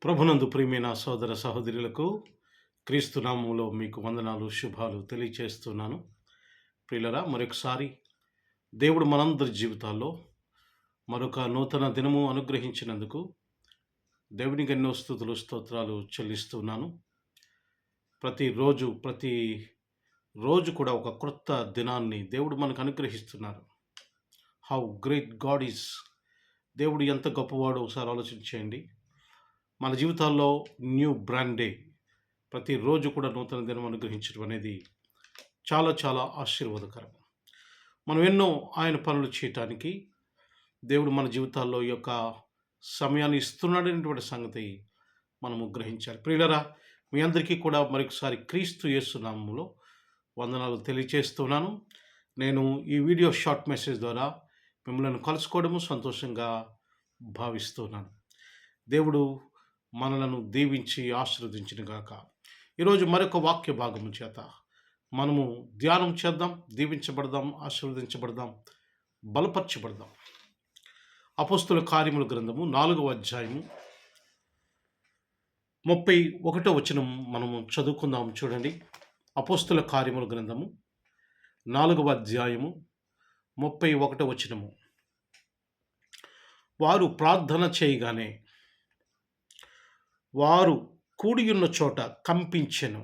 ప్రభునందు ప్రియమైన సోదర సహోదరులకు క్రీస్తు నామములో మీకు వందనాలు శుభాలు తెలియచేస్తున్నాను. ప్రియులరా, మరొకసారి దేవుడు మనందరి జీవితాల్లో మరొక నూతన దినము అనుగ్రహించినందుకు దేవునికి ఎన్నో స్తుతులు స్తోత్రాలు చెల్లిస్తున్నాను. ప్రతి రోజు కూడా ఒక క్రొత్త దినాన్ని దేవుడు మనకు అనుగ్రహిస్తున్నారు. How great God is! దేవుడు ఎంత గొప్పవాడో ఒకసారి ఆలోచించేయండి. మన జీవితాల్లో న్యూ బ్రాండ్ డే, ప్రతిరోజు కూడా నూతన దినం అనుగ్రహించడం అనేది చాలా చాలా ఆశీర్వాదకరం. మనం ఎన్నో ఆయన పనులు చేయటానికి దేవుడు మన జీవితాల్లో ఈ యొక్క సమయాన్ని ఇస్తున్నాడనేటువంటి సంగతి మనము గ్రహించాలి. ప్రియులరా, మీ అందరికీ కూడా మరొకసారి క్రీస్తు యేసు నామములో వందనాలు తెలియచేస్తున్నాను. నేను ఈ వీడియో షార్ట్ మెసేజ్ ద్వారా మిమ్మల్ని కలుసుకోవడము సంతోషంగా భావిస్తున్నాను. దేవుడు మనలను దీవించి ఆశీర్వదించును గాక. ఈరోజు మరొక వాక్య భాగము చేత మనము ధ్యానం చేద్దాం, దీవించబడదాం, ఆశీర్వదించబడదాం, బలపరచబడదాం. అపోస్తుల కార్యముల గ్రంథము 4వ అధ్యాయము 31వ వచనం మనము చదువుకుందాం. చూడండి, అపోస్తుల కార్యముల గ్రంథము 4వ అధ్యాయము 31వ వచనము. వారు ప్రార్థన చేయగానే వారు కూడియున్న చోట కంపించెను.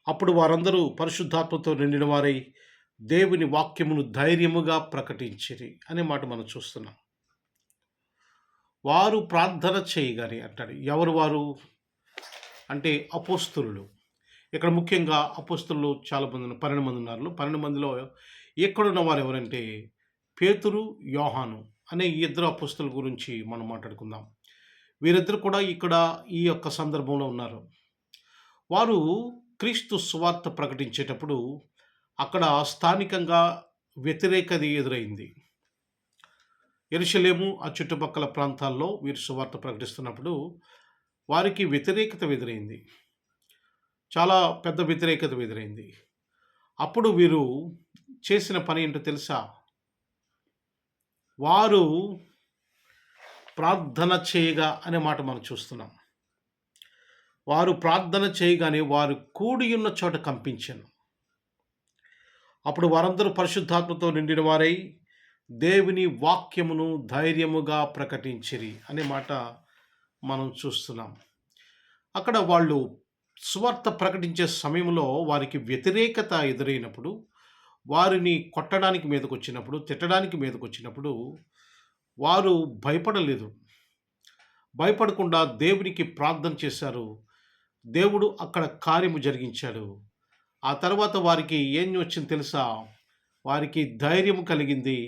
అప్పుడు వారందరూ పరిశుద్ధాత్మతో నిండిన వారై దేవుని వాక్యమును ధైర్యముగా ప్రకటించిరి అనే మాట మనం చూస్తున్నాం. వారు ప్రార్థన చేయగానే అంటాడు. ఎవరు వారు అంటే అపోస్తులు. ఇక్కడ ముఖ్యంగా అపోస్తులు చాలా మంది 12 మంది ఉన్నారు. 12 మందిలో ఎక్కడున్న వారు ఎవరంటే పేతురు, యోహాను అనే ఈ ఇద్దరు అపోస్తుల గురించి మనం మాట్లాడుకుందాం. వీరిద్దరు కూడా ఇక్కడ ఈ యొక్క సందర్భంలో ఉన్నారు. వారు క్రీస్తు సువార్త ప్రకటించేటప్పుడు అక్కడ స్థానికంగా వ్యతిరేకత ఎదురైంది. యెరూషలేము ఆ చుట్టుపక్కల ప్రాంతాల్లో వీరు సువార్త ప్రకటిస్తున్నప్పుడు వారికి వ్యతిరేకత ఎదురైంది. చాలా పెద్ద వ్యతిరేకత ఎదురైంది. అప్పుడు వీరు చేసిన పని ఏంటో తెలుసా? వారు ప్రార్థన చేయగా అనే మాట మనం చూస్తున్నాం. వారు ప్రార్థన చేయగానే వారు కూడి ఉన్న చోట కంపించెను. అప్పుడు వారందరూ పరిశుద్ధాత్మతో నిండిన వారై దేవుని వాక్యమును ధైర్యముగా ప్రకటించిరి అనే మాట మనం చూస్తున్నాం. అక్కడ వాళ్ళు సువార్త ప్రకటించే సమయంలో వారికి వ్యతిరేకత ఎదురైనప్పుడు, వారిని కొట్టడానికి మీదకొచ్చినప్పుడు, తిట్టడానికి మీదకొచ్చినప్పుడు వారు భయపడలేదు. భయపడకుండా దేవునికి ప్రార్థన చేశారు. దేవుడు అక్కడ కార్యము జరిగించాడు. ఆ తర్వాత వారికి ఏం వచ్చింది తెలుసా? వారికి ధైర్యము కలిగింది.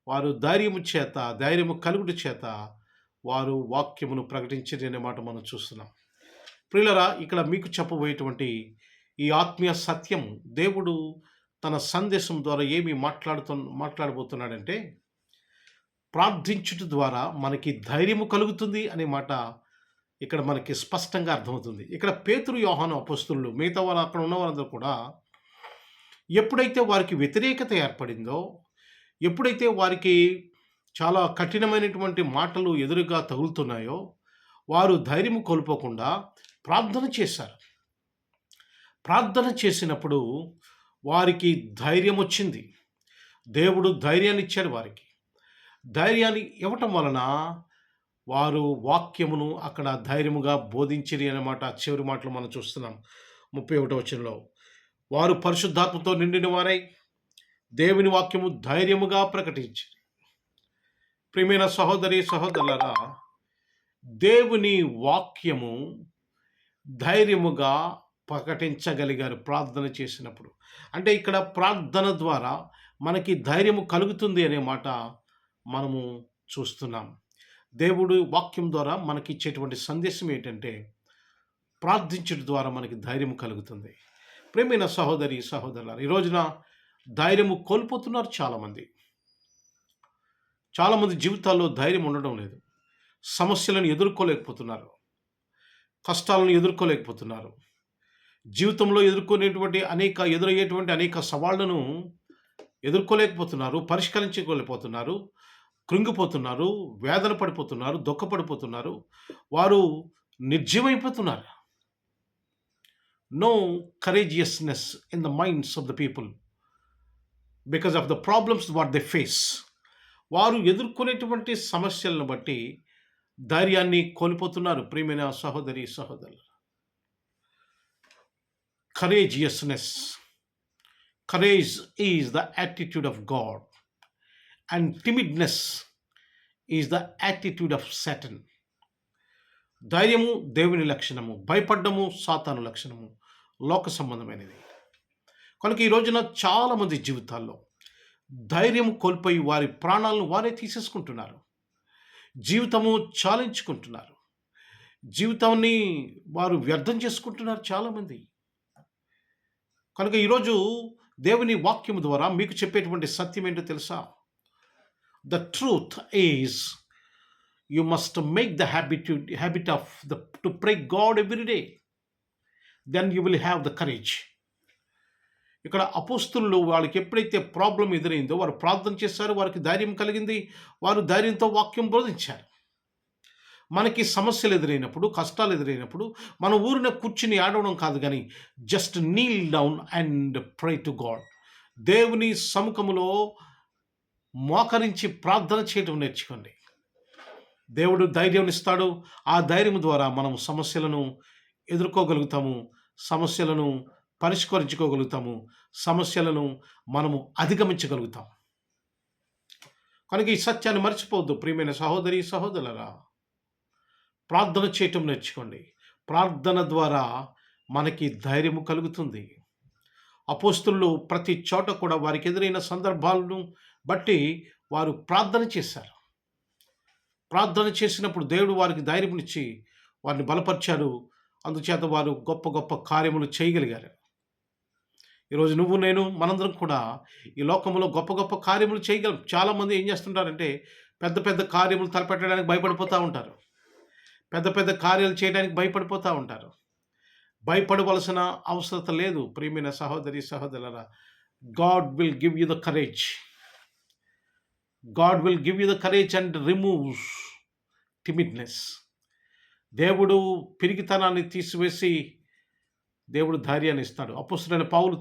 వారు ధైర్యము కలుగుట చేత వారు వాక్యమును ప్రకటించారు అనే మాట మనం చూస్తున్నాం. ప్రియులరా, ఇక్కడ మీకు చెప్పబోయేటువంటి ఈ ఆత్మీయ సత్యము దేవుడు తన సందేశం ద్వారా ఏమి మాట్లాడబోతున్నాడంటే, ప్రార్థించుట ద్వారా మనకి ధైర్యము కలుగుతుంది అనే మాట ఇక్కడ మనకి స్పష్టంగా అర్థమవుతుంది. ఇక్కడ పేతురు, యోహాను అపోస్తులు, మిగతా వారు అక్కడ ఉన్న వారందరూ కూడా ఎప్పుడైతే వారికి వ్యతిరేకత ఏర్పడిందో, ఎప్పుడైతే వారికి చాలా కఠినమైనటువంటి మాటలు ఎదురుగా తగులుతున్నాయో, వారు ధైర్యము కోల్పోకుండా ప్రార్థన చేశారు. ప్రార్థన చేసినప్పుడు వారికి ధైర్యం వచ్చింది. దేవుడు ధైర్యాన్ని ఇచ్చాడు వారికి. ధైర్యాన్ని ఇవ్వటం వలన వారు వాక్యమును అక్కడ ధైర్యముగా బోధించిరి అన్నమాట. చివరి మాటలు మనం చూస్తున్నాం 31వ వచనంలో. వారు పరిశుద్ధాత్మతో నిండిన వారై దేవుని వాక్యము ధైర్యముగా ప్రకటించిరి. ప్రియమైన సహోదరి సహోదరులారా, దేవుని వాక్యము ధైర్యముగా ప్రకటించగలిగారు ప్రార్థన చేసినప్పుడు. అంటే ఇక్కడ ప్రార్థన ద్వారా మనకి ధైర్యము కలుగుతుంది అనే మాట మనము చూస్తున్నాం. దేవుడు వాక్యం ద్వారా మనకి ఇచ్చేటువంటి సందేశం ఏంటంటే, ప్రార్థించడం ద్వారా మనకి ధైర్యం కలుగుతుంది. ప్రియమైన సహోదరి సహోదరులారా, ఈ రోజున ధైర్యము కోల్పోతున్నారు చాలామంది. చాలామంది జీవితాల్లో ధైర్యం ఉండడం లేదు. సమస్యలను ఎదుర్కోలేకపోతున్నారు. కష్టాలను ఎదుర్కోలేకపోతున్నారు. జీవితంలో ఎదురయ్యేటువంటి అనేక సవాళ్లను ఎదుర్కోలేకపోతున్నారు, పరిష్కరించుకోలేకపోతున్నారు. కృంగిపోతున్నారు, వేదన పడిపోతున్నారు, దుఃఖపడిపోతున్నారు. వారు నిర్జీవమైపోతున్నారు. No courageousness in the minds of the people because of the problems what they face. వారు ఎదుర్కొనేటువంటి సమస్యలను బట్టి ధైర్యాన్ని కోల్పోతున్నారు. ప్రియమైన సహోదరి, సహోదరులు, courageousness, courage is the attitude of God and timidness is the attitude of Satan. ధైర్యము దేవుని లక్షణము, భయపడ్డము సాతాను లక్షణము, లోక సంబంధమైనది. కనుక ఈ రోజున చాలామంది జీవితాల్లో ధైర్యం కోల్పోయి వారి ప్రాణాలను వారే తీసేసుకుంటున్నారు. జీవితము చాలించుకుంటున్నారు. జీవితాన్ని వారు వ్యర్థం చేసుకుంటున్నారు చాలామంది. కనుక ఈరోజు దేవుని వాక్యము ద్వారా మీకు చెప్పేటువంటి సత్యం ఏంటో తెలుసా? The truth is you must make the habit of to pray God every day. Then you will have the courage. ఇక్కడ అపోస్తులు వాళ్ళకి ఎప్పుడైతే ప్రాబ్లం ఎదురైందో వారు ప్రార్థన చేశారు, వారికి ధైర్యం కలిగింది, వారు ధైర్యంతో వాక్యం బోధించారు. మనకి సమస్యలు ఎదురైనప్పుడు, కష్టాలు ఎదురైనప్పుడు మన ఊరిన కూర్చుని ఆడవడం కాదు, కానీ just Neel down and pray to God. దేవుని సముఖములో మోకరించి ప్రార్థన చేయడం నేర్చుకోండి. దేవుడు ధైర్యం ఇస్తాడు. ఆ ధైర్యం ద్వారా మనం సమస్యలను ఎదుర్కోగలుగుతాము, సమస్యలను పరిష్కరించుకోగలుగుతాము, సమస్యలను మనము అధిగమించగలుగుతాం. కనుక ఈ సత్యాన్ని మర్చిపోవద్దు. ప్రియమైన సహోదరి, సహోదరులారా, ప్రార్థన చేయటం నేర్చుకోండి. ప్రార్థన ద్వారా మనకి ధైర్యము కలుగుతుంది. అపోస్తులు ప్రతి చోట కూడా వారికి ఎదురైన సందర్భాలను బట్టి వారు ప్రార్థన చేశారు. ప్రార్థన చేసినప్పుడు దేవుడు వారికి ధైర్యమునిచ్చి వారిని బలపరిచారు. అందుచేత వారు గొప్ప గొప్ప కార్యములు చేయగలిగారు. ఈరోజు నువ్వు, నేను, మనందరం కూడా ఈ లోకంలో గొప్ప గొప్ప కార్యములు చేయగలం. చాలామంది ఏం చేస్తుంటారంటే పెద్ద పెద్ద కార్యములు తలపెట్టడానికి భయపడిపోతూ ఉంటారు. పెద్ద పెద్ద కార్యాలు చేయడానికి భయపడిపోతూ ఉంటారు. భయపడవలసిన అవసరం లేదు. ప్రియమైన సహోదరి, సహోదరులారా, God will give you the courage. God will give you the courage and removes timidness. దేవుడు పిరికితనాన్ని తీసివేసి దేవుడు ధైర్యాన్ని ఇస్తాడు. అపోస్తలుడైన పౌలు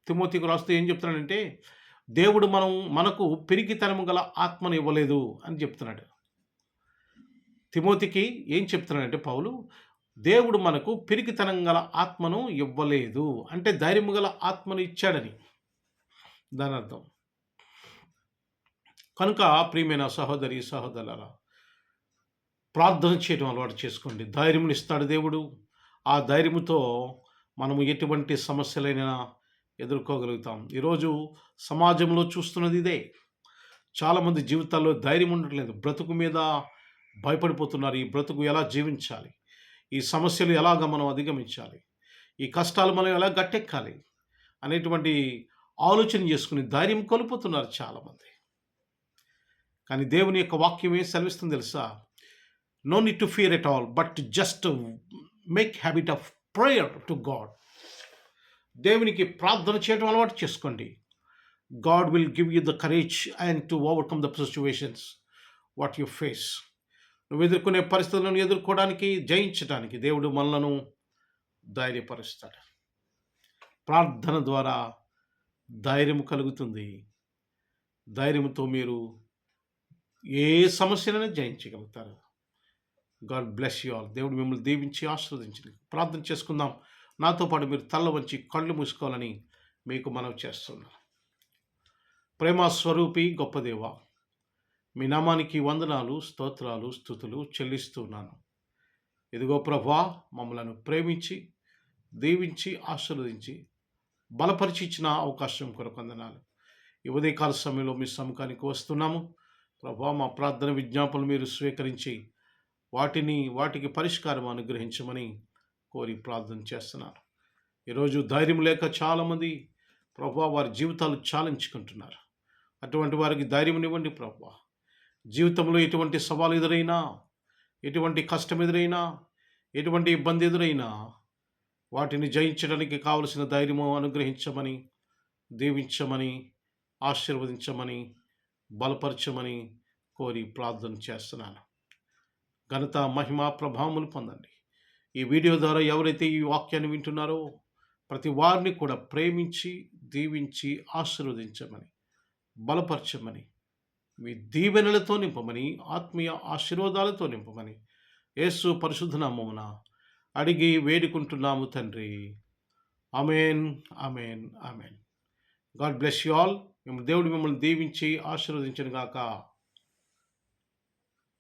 తిమోతికి రాస్తూ ఏం చెప్తున్నాడంటే, దేవుడు మనకు పిరికితనము గల ఆత్మను ఇవ్వలేదు అని చెప్తున్నాడు. తిమోతికి ఏం చెప్తున్నాడంటే పౌలు, దేవుడు మనకు పిరికితనం గల ఆత్మను ఇవ్వలేదు అంటే ధైర్యము గల ఆత్మను ఇచ్చాడని దాని అర్థం. కనుక ప్రియమైన సహోదరి, సహోదరులారా, ప్రార్థన చేయడం అలవాటు చేసుకోండి. ధైర్యం ఇస్తాడు దేవుడు. ఆ ధైర్యముతో మనము ఎటువంటి సమస్యలైనా ఎదుర్కోగలుగుతాం. ఈరోజు సమాజంలో చూస్తున్నది ఇదే. చాలామంది జీవితాల్లో ధైర్యం ఉండట్లేదు. బ్రతుకు మీద భయపడిపోతున్నారు. ఈ బ్రతుకు ఎలా జీవించాలి, ఈ సమస్యలు ఎలాగ మనం అధిగమించాలి, ఈ కష్టాలు మనం ఎలా గట్టెక్కాలి అనేటువంటి ఆలోచన చేసుకుని ధైర్యం కోల్పోతున్నారు చాలామంది. కానీ దేవుని యొక్క వాక్యం ఏం సెలవిస్తుంది తెలుసా? No need to fear at all, but just make habit of prayer to God. దేవునికి ప్రార్థన చేయడం అలవాటు చేసుకోండి. God will give you the courage and to overcome the situations what you face. నువ్వు ఎదుర్కొనే పరిస్థితులను ఎదుర్కోవడానికి, జయించడానికి దేవుడు మనలను ధైర్యపరుస్తాడు. ప్రార్థన ద్వారా ధైర్యం కలుగుతుంది. ధైర్యంతో మీరు ఏ సమస్యనైనా జయించగలుగుతారు. God bless you all. దేవుడు మిమ్మల్ని దీవించి ఆశీర్వదించి. ప్రార్థన చేసుకుందాం. నాతో పాటు మీరు తల్ల వంచి కళ్ళు మూసుకోవాలని మీకు మనవి చేస్తున్నాను. ప్రేమ స్వరూపి గొప్ప దేవ, మీ నామానికి వందనాలు, స్తోత్రాలు, స్తుతులు చెల్లిస్తున్నాను. ఇదిగో ప్రభువా, మమ్మలను ప్రేమించి, దీవించి, ఆశీర్వదించి, బలపరిచి ఇచ్చిన అవకాశం కొరకు వందనాలు. ఈ ఉదయకాల సమయంలో మీ సముఖానికి వస్తున్నాము. ప్రభువా, మా ప్రార్థన విజ్ఞాపనలు మీరు స్వీకరించి వాటికి పరిష్కారం అనుగ్రహించమని కోరి ప్రార్థన చేస్తున్నాను. ఈరోజు ధైర్యం లేక చాలామంది ప్రభువా వారి జీవితాలు చాలించుకుంటున్నారు. అటువంటి వారికి ధైర్యం ఇవ్వండి ప్రభువా. జీవితంలో ఎటువంటి సవాలు ఎదురైనా, ఎటువంటి కష్టం ఎదురైనా, ఎటువంటి ఇబ్బంది ఎదురైనా వాటిని జయించడానికి కావలసిన ధైర్యము అనుగ్రహించమని, దీవించమని, ఆశీర్వదించమని, బలపరచమని కోరి ప్రార్థన చేస్తున్నాను. ఘనత మహిమ ప్రభావములు పొందండి. ఈ వీడియో ద్వారా ఎవరైతే ఈ వాక్యాన్ని వింటున్నారో ప్రతి వారిని కూడా ప్రేమించి దీవించి ఆశీర్వదించమని, బలపరచమని, మీ దీవెనలతో నింపమని, ఆత్మీయ ఆశీర్వాదాలతో నింపమని యేసు పరిశుద్ధ నామమున అడిగి వేడుకుంటున్నాము తండ్రి. Amen, amen, amen. God bless you all. దేవుడు మిమ్మల్ని దీవించి ఆశీర్వదించును గాక.